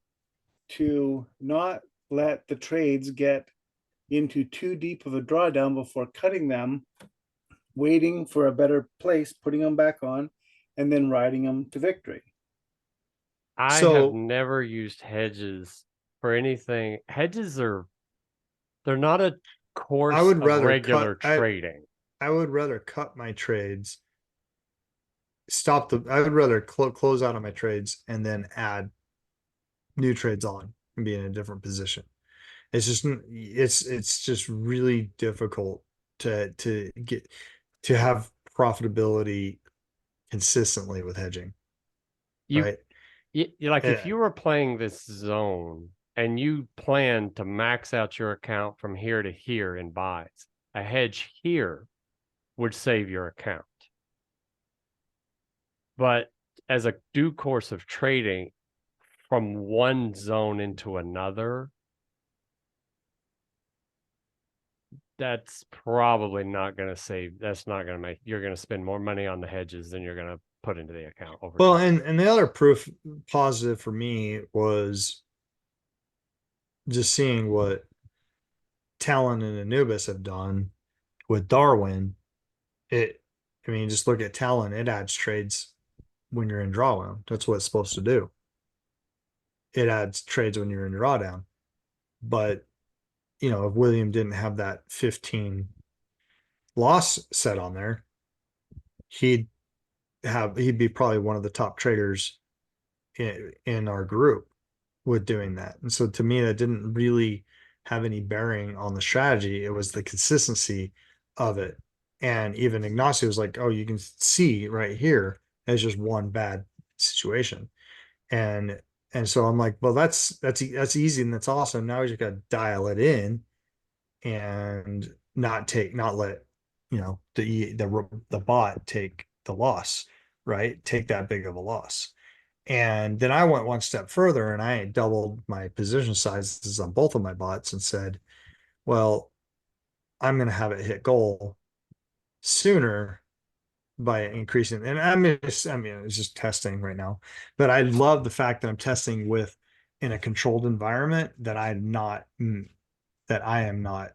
to not let the trades get into too deep of a drawdown before cutting them, waiting for a better place, putting them back on, and then riding them to victory.
I
So-
have never used hedges for anything. Hedges they're not a course
would
of
rather
regular
cut- I-
trading.
I would rather cut my trades, I would rather close out on my trades and then add new trades on and be in a different position. It's just really difficult to get to have profitability consistently with hedging.
You,
right?
like if
Yeah.
you were playing this zone and you plan to max out your account from here to here in buys, a hedge here would save your account. But as a due course of trading from one zone into another, that's probably not going to save. That's not going to make, you're going to spend more money on the hedges than you're going to put into the account over
Well,
time.
and the other proof positive for me was just seeing what Talon and Anubis have done with Darwin. I mean, just look at Talon, it adds trades when you're in drawdown. That's what it's supposed to do. It adds trades when you're in drawdown. But, if William didn't have that 15 loss set on there, he'd be probably one of the top traders in our group with doing that. And so to me, that didn't really have any bearing on the strategy. It was the consistency of it. And even Ignacio was like, oh, you can see right here as just one bad situation. And so I'm like, well, that's easy and that's awesome. Now we just got to dial it in and not let, the bot take the loss, right? Take that big of a loss. And then I went one step further and I doubled my position sizes on both of my bots and said, well, I'm going to have it hit goal sooner by increasing. And I mean, it's just testing right now, but I love the fact that I'm testing with in a controlled environment that that I am not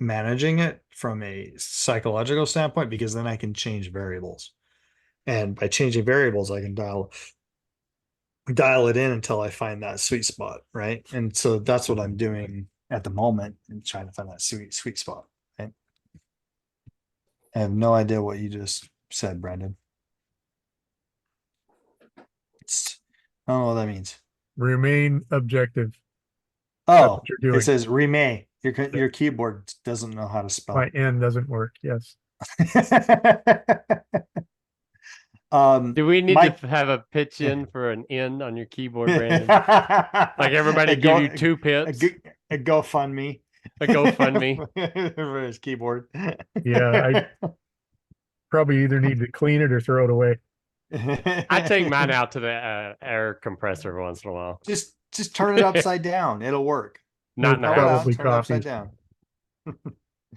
managing it from a psychological standpoint, because then I can change variables. And by changing variables, I can dial it in until I find that sweet spot, right? And so that's what I'm doing at the moment and trying to find that sweet spot. Right? I have no idea what you just said, Brandon. I don't know what that means.
Remain objective.
Oh,
what you're doing.
it says remain. Your keyboard doesn't know how to spell.
My N doesn't work. Yes.
Do we need
Mike-
to have a pitch in for an N on your keyboard, Brandon? Like everybody give you 2 pips?
A GoFundMe.
A GoFundMe.
For his keyboard.
Yeah, I probably either need to clean it or throw it away.
I take mine out to the air compressor every once in a while.
Just turn it upside down. It'll work.
Not in the
Power it out,
probably
turn it upside
copies.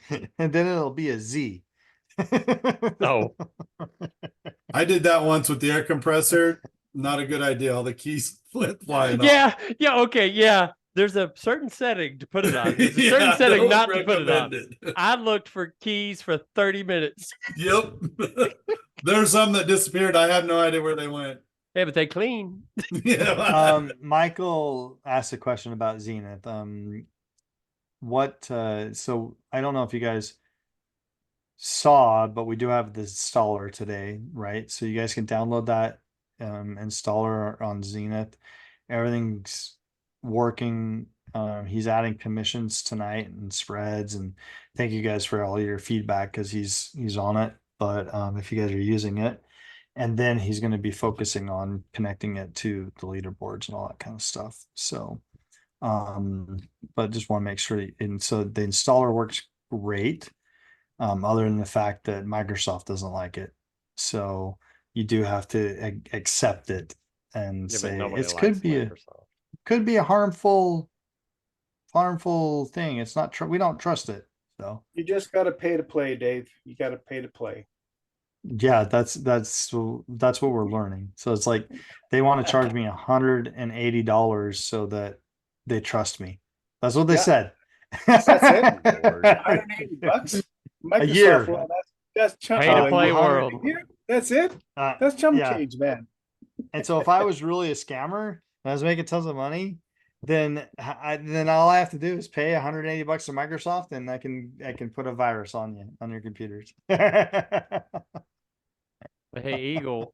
down. And then it'll be a Z.
Oh,
I did that once with the air compressor. Not a good idea. All the keys flying off.
yeah, okay, yeah. There's a certain setting to put it on. There's a certain
Yeah,
setting
don't
not to put it on.
recommend it.
I looked for keys for 30 minutes.
Yep. There's some that disappeared. I have no idea where they went.
Yeah, but they clean.
Yeah.
Michael asked a question about Zenith. So I don't know if you guys saw, but we do have the installer today, right? So you guys can download that installer on Zenith. Everything's working. He's adding commissions tonight and spreads, and thank you guys for all your feedback because he's on it. But if you guys are using it, and then he's going to be focusing on connecting it to the leaderboards and all that kind of stuff. So but just want to make sure, and so the installer works great, other than the fact that Microsoft doesn't like it. So you do have to accept it and
Yeah, but
say
nobody
it
likes Microsoft.
could be a harmful thing. It's not we don't trust it. So
You just got to pay to play, Dave. You got to pay to play.
yeah, that's what we're learning. So it's like they want to charge me $180 so that they trust me. That's what they said.
That's it.
Lord.
$180.
A year.
Well, that's chump
Pay to
change.
play
100
world.
That's it. That's chump change, man.
And so if I was really a scammer and I was making tons of money, then all I have to do is pay $180 to Microsoft, and I can put a virus on your computers.
But hey, Eagle,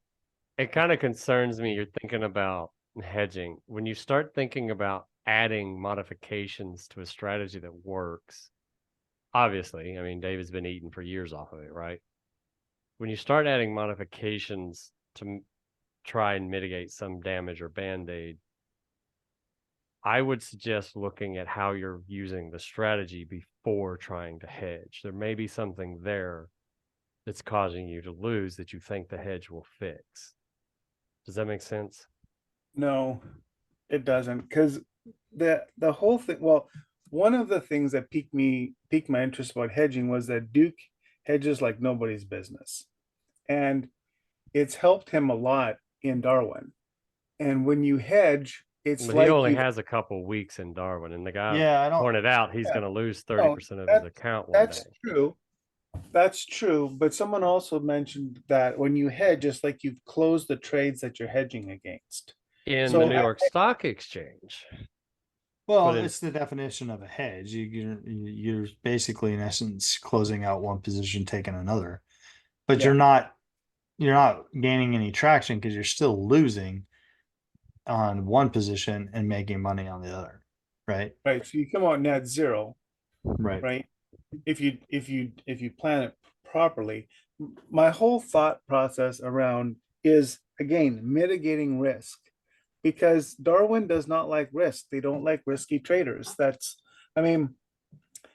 it kind of concerns me. You're thinking about hedging. When you start thinking about adding modifications to a strategy that works, obviously, I mean, David's been eating for years off of it, right? When you start adding modifications to try and mitigate some damage or band-aid, I would suggest looking at how you're using the strategy before trying to hedge. There may be something there that's causing you to lose that you think the hedge will fix. Does that make sense?
No, it doesn't. Because the whole thing, well, one of the things that piqued my interest about hedging was that Duke hedges like nobody's business. And it's helped him a lot in Darwin. And when you hedge, it's
But
like
he only has a couple weeks in Darwin, and the guy pointed out he's going to lose 30% of his account one
that's
day.
true. That's true. But someone also mentioned that when you hedge, it's like you've closed the trades that you're hedging against.
In the New York Stock Exchange.
Well, it's the definition of a hedge. You're basically, in essence, closing out one position, taking another, but you're not gaining any traction because you're still losing on one position and making money on the other, right?
Right. So you come out net zero,
right?
Right. If you plan it properly. My whole thought process around is, again, mitigating risk, because Darwin does not like risk. They don't like risky traders. I mean,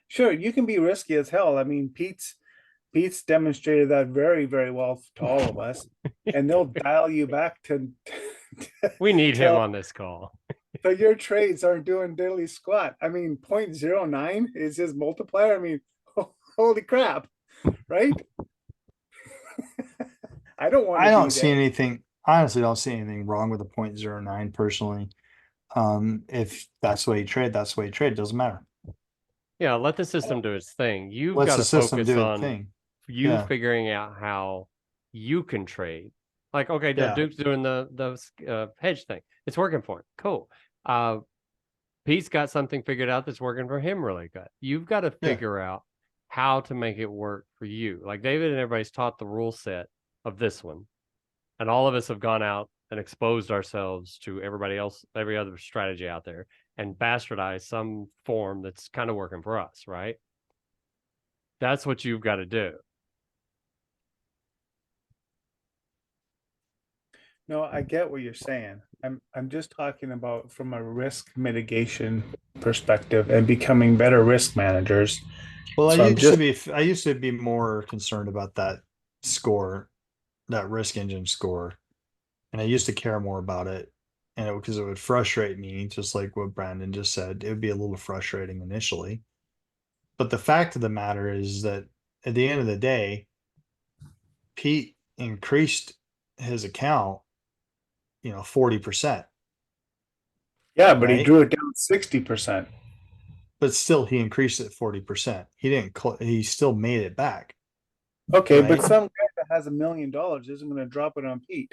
sure, you can be risky as hell. I mean, Pete's demonstrated that very, very well to all of us, and they'll dial you back to
we need him on this call.
So your trades aren't doing diddly squat. I mean, 0.09 is his multiplier. I mean, holy crap, right? I don't want
I
to
don't
be
see
there.
anything, honestly, don't see anything wrong with the 0.09 personally. If that's the way you trade, that's the way you trade, doesn't matter.
Yeah, let the system do its thing. You've
Lets
got
the
to
system
focus
do its
on
thing.
you
Yeah.
figuring out how you can trade. Like, okay,
Yeah.
Duke's doing the hedge thing. It's working for him. Cool. Pete's got something figured out that's working for him really good. You've got to
Yeah.
figure out how to make it work for you. Like David and everybody's taught the rule set of this one, and all of us have gone out and exposed ourselves to everybody else, every other strategy out there, and bastardized some form that's kind of working for us, right? That's what you've got to do.
No, I get what you're saying. I'm just talking about from a risk mitigation perspective and becoming better risk managers.
Well,
So
I used to be more concerned about that score, that risk engine score. And I used to care more about it. And because it would frustrate me, just like what Brandon just said, it would be a little frustrating initially. But the fact of the matter is that at the end of the day, Pete increased his account, 40%,
yeah, but he
right?
drew it down 60%.
But still he increased it 40%. He didn't he still made it back.
Okay, but
right?
some guy that has $1 million isn't going to drop it on Pete.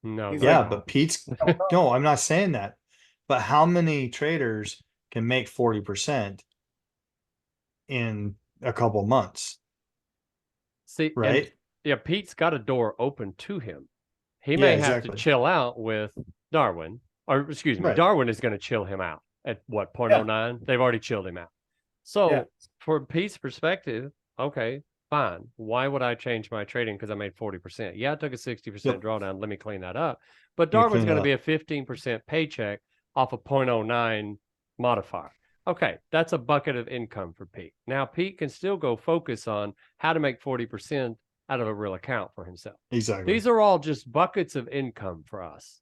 No,
He's
Yeah,
like,
but Pete's no, I'm not saying that. But how many traders can make 40% in a couple months,
see, and
right?
yeah, Pete's got a door open to him. He
Yeah,
may have to
exactly.
chill out with Darwin, or excuse me,
Right.
Darwin is going to chill him out at what, 0.09? They've already chilled him out. So
Yeah.
for Pete's perspective, okay, fine. Why would I change my trading because I made 40%? Yeah, I took a 60%
Yep.
drawdown. Let me clean that up. But
You
Darwin's
clean
going to
it
be a 15% paycheck off a 0.09 modifier. Okay, that's a bucket of income for Pete. Now Pete can still go focus on how to make 40% out of a real account for himself.
Exactly.
These are all just buckets of income for us.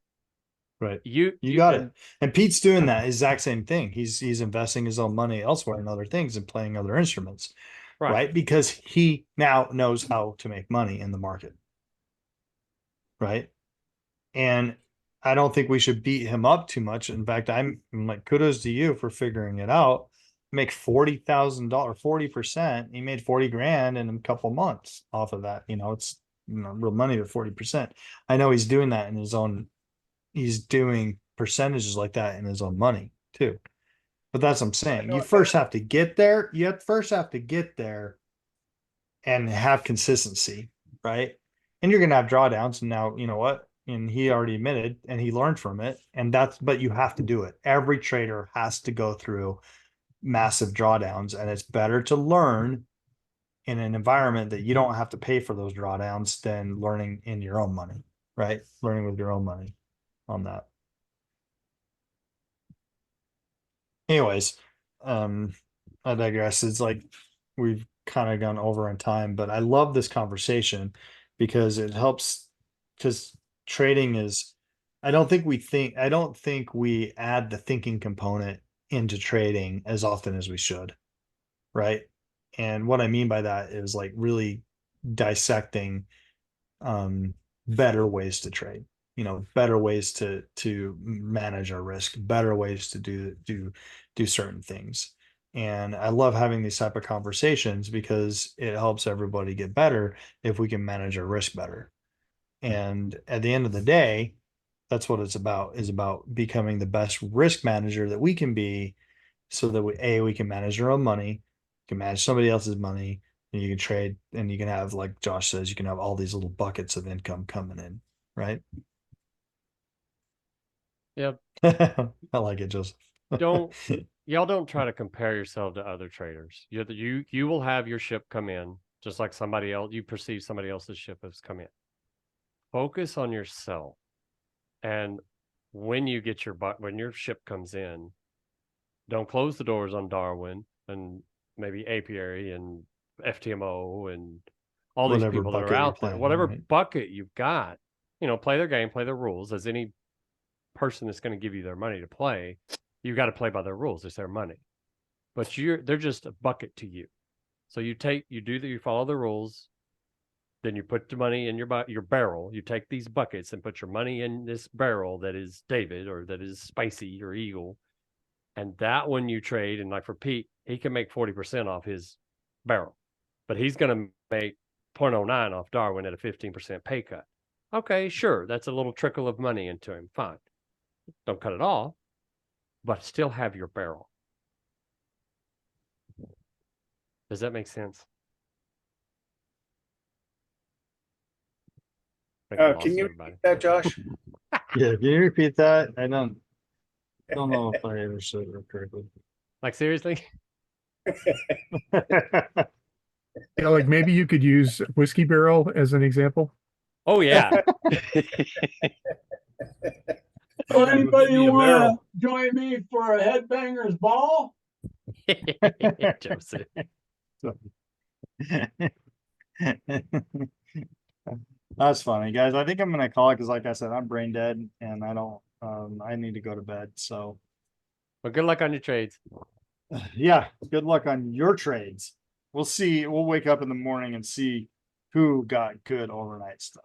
Right.
You
got it. And Pete's doing that exact same thing. He's investing his own money elsewhere in other things and playing other instruments. Right. Because he now knows how to make money in the market. Right. And I don't think we should beat him up too much. In fact, I'm like, kudos to you for figuring it out. Make $40,000, 40%. He made 40 grand in a couple months off of that. It's real money with 40%. I know he's doing that in his own, he's doing percentages like that in his own money too. But that's what I'm saying. You first have to get there. You first have to get there and have consistency, right? And you're gonna have drawdowns. And now, you know what? And he already admitted and he learned from it. And but you have to do it. Every trader has to go through massive drawdowns, and it's better to learn in an environment that you don't have to pay for those drawdowns than learning in your own money, right? Learning with your own money on that. Anyways, I digress. It's like we've kind of gone over in time, but I love this conversation because it helps, because trading is, I don't think we add the thinking component into trading as often as we should. Right. And what I mean by that is like really dissecting better ways to trade, better ways to manage our risk, better ways to do certain things. And I love having these type of conversations because it helps everybody get better if we can manage our risk better. And at the end of the day, that's what it's about, is about becoming the best risk manager that we can be, so that we can manage our own money, can manage somebody else's money, and you can trade, and you can have, like Josh says, you can have all these little buckets of income coming in, right?
Yep.
I like it, Joseph.
Y'all don't try to compare yourself to other traders. You will have your ship come in just like somebody else. You perceive somebody else's ship has come in. Focus on yourself, and when you get when your ship comes in, don't close the doors on Darwin and maybe Apiary and FTMO and all these people that are out there. Whatever bucket you've got, play their game, play their rules. As any person that's going to give you their money to play, you've got to play by their rules. It's their money, but they're just a bucket to you. So you follow the rules, Then you put the money in your barrel. You take these buckets and put your money in this barrel that is David or that is Spicy or Eagle. And that one you trade. And like for Pete, he can make 40% off his barrel, but he's going to make 0.09 off Darwin at a 15% pay cut. Okay, sure. That's a little trickle of money into him. Fine. Don't cut it off, but still have your barrel. Does that make sense?
Can you repeat that, Josh?
Yeah, can you repeat that? I don't know if I understood it correctly.
Like, seriously?
Yeah, like maybe you could use whiskey barrel as an example.
Oh, yeah.
So anybody
Give me a
want
barrel.
to join me for a headbangers ball?
Joseph.
That's funny, guys. I think I'm gonna call it because, like I said, I'm brain dead and I don't. I need to go to bed. So,
Well, good luck on your trades.
yeah, good luck on your trades. We'll see. We'll wake up in the morning and see who got good overnight stuff.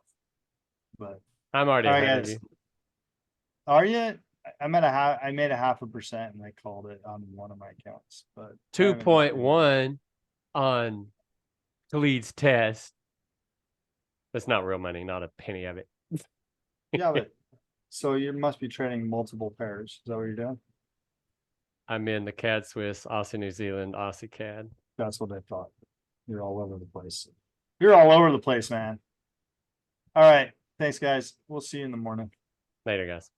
But
I'm already
all right,
ahead of
guys.
you.
Are you? I'm at I made a 0.5% and I called it on one of my accounts. But
2.1 on Khalid's test. That's not real money, not a penny of it.
Yeah, but so you must be trading multiple pairs. Is that what you're doing?
I'm in the CAD Swiss, Aussie New Zealand, Aussie CAD.
That's what I thought. You're all over the place. You're all over the place, man. All right. Thanks, guys. We'll see you in the morning.
Later, guys.